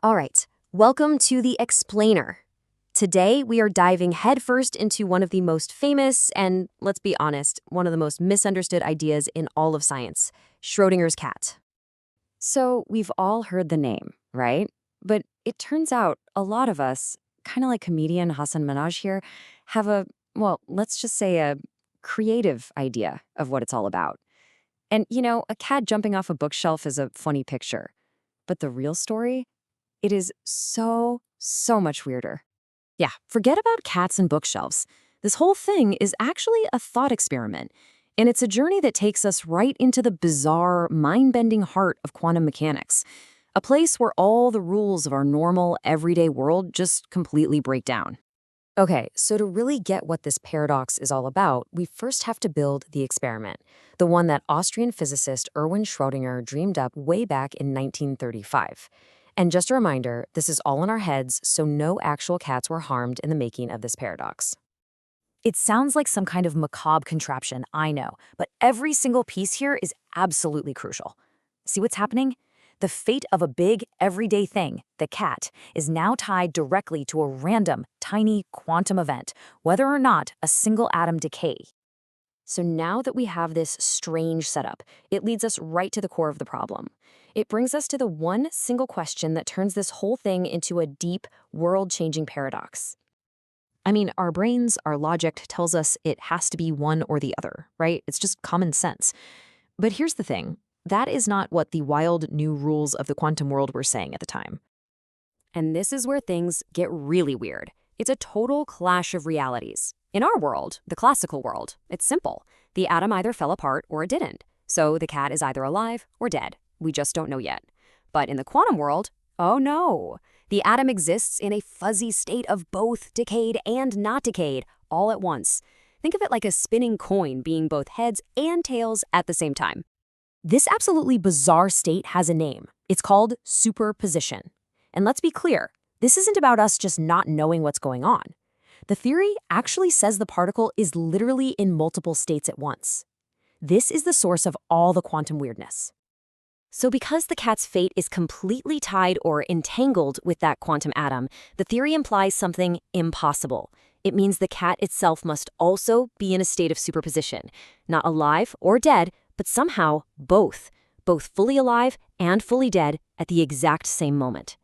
All right, welcome to the Explainer. Today, we are diving headfirst into one of the most famous and, let's be honest, one of the most misunderstood ideas in all of science, Schrödinger's cat. So, we've all heard the name, right? But it turns out a lot of us, kind of like comedian Hassan Minaj here, have let's just say a creative idea of what it's all about. And, a cat jumping off a bookshelf is a funny picture. But the real story? It is so much weirder. Yeah, forget about cats and bookshelves. This whole thing is actually a thought experiment, and it's a journey that takes us right into the bizarre, mind-bending heart of quantum mechanics, a place where all the rules of our normal, everyday world just completely break down. Okay, so to really get what this paradox is all about, we first have to build the experiment, the one that Austrian physicist Erwin Schrödinger dreamed up way back in 1935. And just a reminder, this is all in our heads, so no actual cats were harmed in the making of this paradox. It sounds like some kind of macabre contraption, I know, but every single piece here is absolutely crucial. See what's happening? The fate of a big, everyday thing, the cat, is now tied directly to a random, tiny quantum event, whether or not a single atom decay. So now that we have this strange setup, it leads us right to the core of the problem. It brings us to the one single question that turns this whole thing into a deep, world-changing paradox. I mean, our brains, our logic tells us it has to be one or the other, right? It's just common sense. But here's the thing. That is not what the wild new rules of the quantum world were saying at the time. And this is where things get really weird. It's a total clash of realities. In our world, the classical world, it's simple. The atom either fell apart or it didn't. So the cat is either alive or dead. We just don't know yet. But in the quantum world, oh no. The atom exists in a fuzzy state of both decayed and not decayed, all at once. Think of it like a spinning coin being both heads and tails at the same time. This absolutely bizarre state has a name. It's called superposition. And let's be clear, this isn't about us just not knowing what's going on. The theory actually says the particle is literally in multiple states at once. This is the source of all the quantum weirdness. So because the cat's fate is completely tied or entangled with that quantum atom, the theory implies something impossible. It means the cat itself must also be in a state of superposition, not alive or dead, but somehow both fully alive and fully dead at the exact same moment.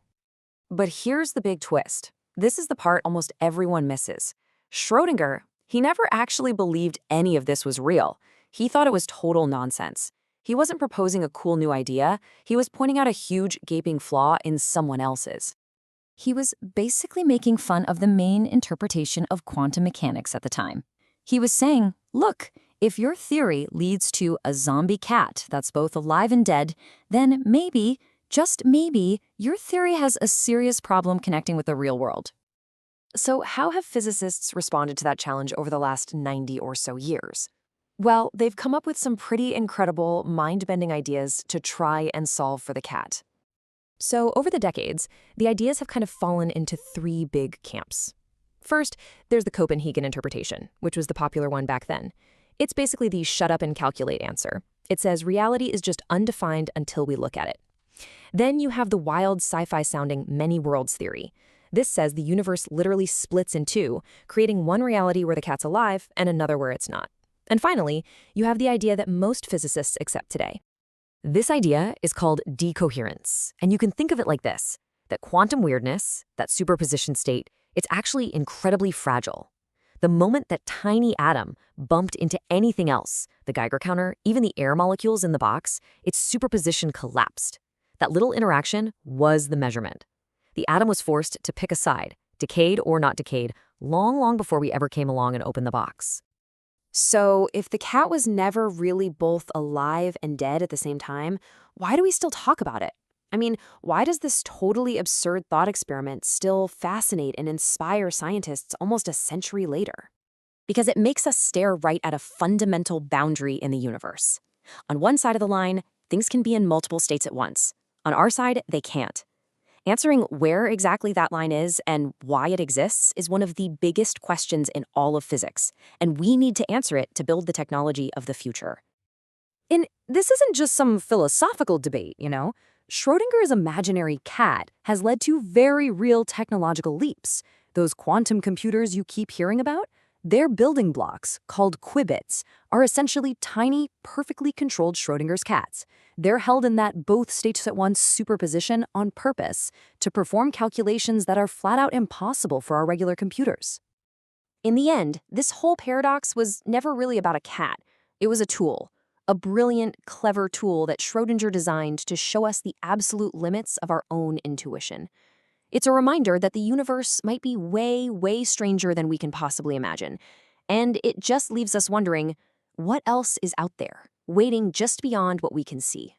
But here's the big twist. This is the part almost everyone misses. Schrödinger, he never actually believed any of this was real. He thought it was total nonsense. He wasn't proposing a cool new idea. He was pointing out a huge gaping flaw in someone else's. He was basically making fun of the main interpretation of quantum mechanics at the time. He was saying, look, if your theory leads to a zombie cat that's both alive and dead, then maybe, just maybe, your theory has a serious problem connecting with the real world. So how have physicists responded to that challenge over the last 90 or so years? Well, they've come up with some pretty incredible, mind-bending ideas to try and solve for the cat. So over the decades, the ideas have kind of fallen into three big camps. First, there's the Copenhagen interpretation, which was the popular one back then. It's basically the shut up and calculate answer. It says reality is just undefined until we look at it. Then you have the wild sci-fi sounding many worlds theory. This says the universe literally splits in two, creating one reality where the cat's alive and another where it's not. And finally, you have the idea that most physicists accept today. This idea is called decoherence, and you can think of it like this, that quantum weirdness, that superposition state, it's actually incredibly fragile. The moment that tiny atom bumped into anything else, the Geiger counter, even the air molecules in the box, its superposition collapsed. That little interaction was the measurement. The atom was forced to pick a side, decayed or not decayed, long before we ever came along and opened the box. So if the cat was never really both alive and dead at the same time, why do we still talk about it? I mean, why does this totally absurd thought experiment still fascinate and inspire scientists almost a century later? Because it makes us stare right at a fundamental boundary in the universe. On one side of the line, things can be in multiple states at once. On our side, they can't. Answering where exactly that line is and why it exists is one of the biggest questions in all of physics, and we need to answer it to build the technology of the future. And this isn't just some philosophical debate, Schrödinger's imaginary cat has led to very real technological leaps. Those quantum computers you keep hearing about, their building blocks, called qubits, are essentially tiny, perfectly controlled Schrödinger's cats. They're held in that both states at once superposition on purpose to perform calculations that are flat out impossible for our regular computers. In the end, this whole paradox was never really about a cat. It was a tool, a brilliant, clever tool that Schrödinger designed to show us the absolute limits of our own intuition. It's a reminder that the universe might be way, way stranger than we can possibly imagine. And it just leaves us wondering, what else is out there, waiting just beyond what we can see?